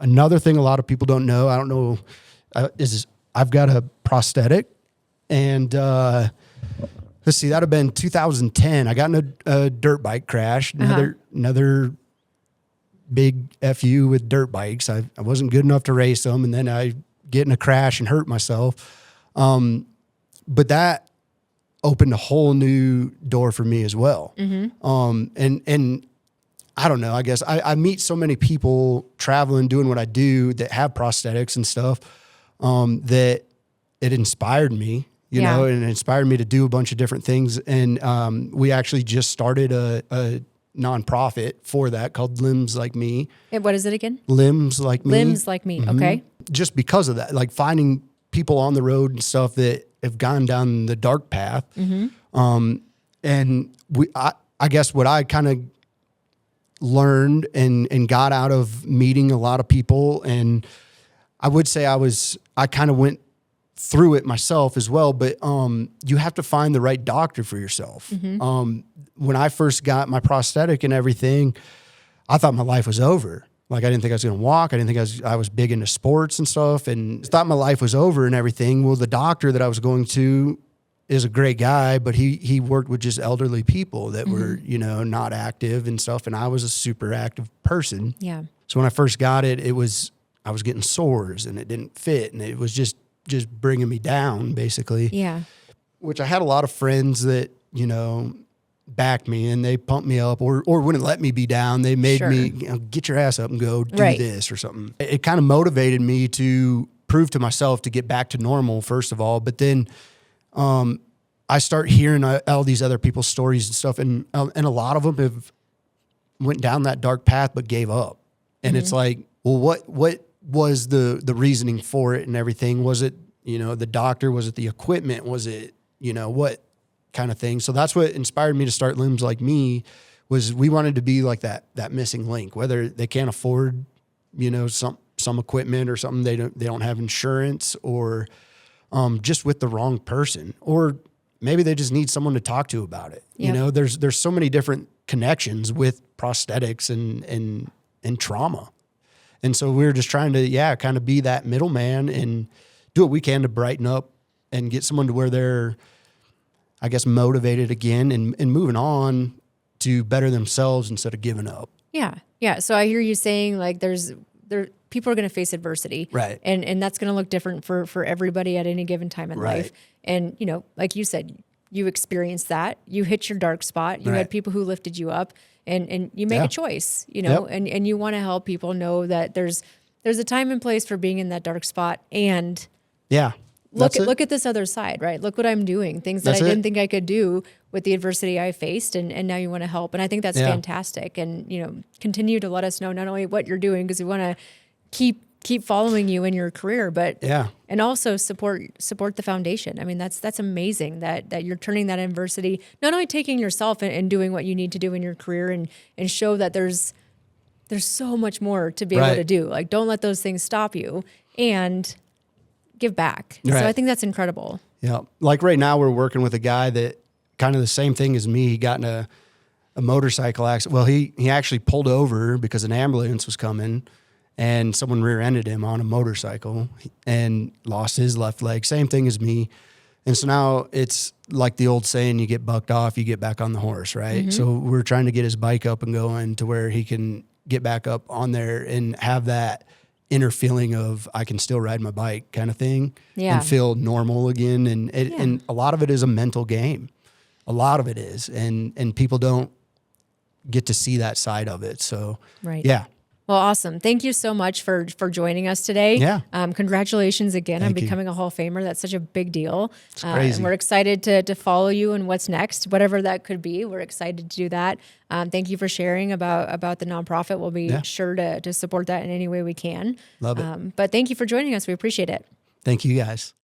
Another thing a lot of people don't know, I don't know, is I've got a prosthetic, and let's see, that'd have been 2010. I got in a dirt bike crash. Another big FU with dirt bikes. I wasn't good enough to race them, and then I get in a crash and hurt myself. But that opened a whole new door for me as well. And I don't know, I guess I meet so many people traveling, doing what I do, that have prosthetics and stuff, that it inspired me, you know, and it inspired me to do a bunch of different things. And we actually just started a nonprofit for that called Limbs Like Me. And what is it again? Limbs Like Me. Limbs Like Me. Okay. Just because of that, like finding people on the road and stuff that have gone down the dark path. And I guess what I kind of learned and got out of meeting a lot of people, and I would say I kind of went through it myself as well, but you have to find the right doctor for yourself. When I first got my prosthetic and everything, I thought my life was over. Like, I didn't think I was going to walk. I didn't think I was big into sports and stuff, and thought my life was over and everything. Well, the doctor that I was going to is a great guy, but he worked with just elderly people that were, you know, not active and stuff. And I was a super active person. Yeah. So when I first got it, I was getting sores and it didn't fit. And it was just bringing me down, basically. Yeah. Which I had a lot of friends that, you know, backed me and they pumped me up or wouldn't let me be down. They made me, you know, get your ass up and go do this or something. It kind of motivated me to prove to myself to get back to normal, first of all. But then I start hearing all these other people's stories and stuff. And a lot of them have went down that dark path, but gave up. And it's like, well, what was the reasoning for it and everything? Was it, you know, the doctor? Was it the equipment? Was it, you know, what kind of thing? So that's what inspired me to start Limbs Like Me. Was we wanted to be like that missing link, whether they can't afford, you know, some equipment or something, they don't have insurance, or just with the wrong person, or maybe they just need someone to talk to about it. You know, there's so many different connections with prosthetics and trauma. And so we were just trying to, kind of be that middleman and do what we can to brighten up and get someone to where they're, I guess, motivated again and moving on to better themselves instead of giving up. Yeah. Yeah. So I hear you saying, like, people are going to face adversity. Right. And that's going to look different for everybody at any given time in life. And, you know, like you said, you experienced that. You hit your dark spot. You had people who lifted you up, and you make a choice, you know, and you want to help people know that there's a time and place for being in that dark spot, and look at this other side, right? Look what I'm doing, things that I didn't think I could do with the adversity I faced, and now you want to help. And I think that's fantastic. And, you know, continue to let us know not only what you're doing, because we want to keep following you in your career, but and also support the foundation. I mean, that's amazing that you're turning that adversity, not only taking yourself and doing what you need to do in your career, and show that there's so much more to be able to do. Like, don't let those things stop you, and give back. So I think that's incredible. Yeah. Like right now we're working with a guy that kind of the same thing as me. He got in a motorcycle accident. Well, he actually pulled over because an ambulance was coming, and someone rear-ended him on a motorcycle and lost his left leg. Same thing as me. And so now it's like the old saying, you get bucked off, you get back on the horse, right? So we're trying to get his bike up and going to where he can get back up on there and have that inner feeling of, I can still ride my bike kind of thing, and feel normal again. And a lot of it is a mental game. A lot of it is. And people don't get to see that side of it. So, Well, awesome. Thank you so much for joining us today. Yeah. Congratulations again on becoming a Hall of Famer. That's such a big deal. It's crazy. And we're excited to follow you and what's next, whatever that could be. We're excited to do that. Thank you for sharing about the nonprofit. We'll be sure to support that in any way we can. Love it. But thank you for joining us. We appreciate it. Thank you, guys.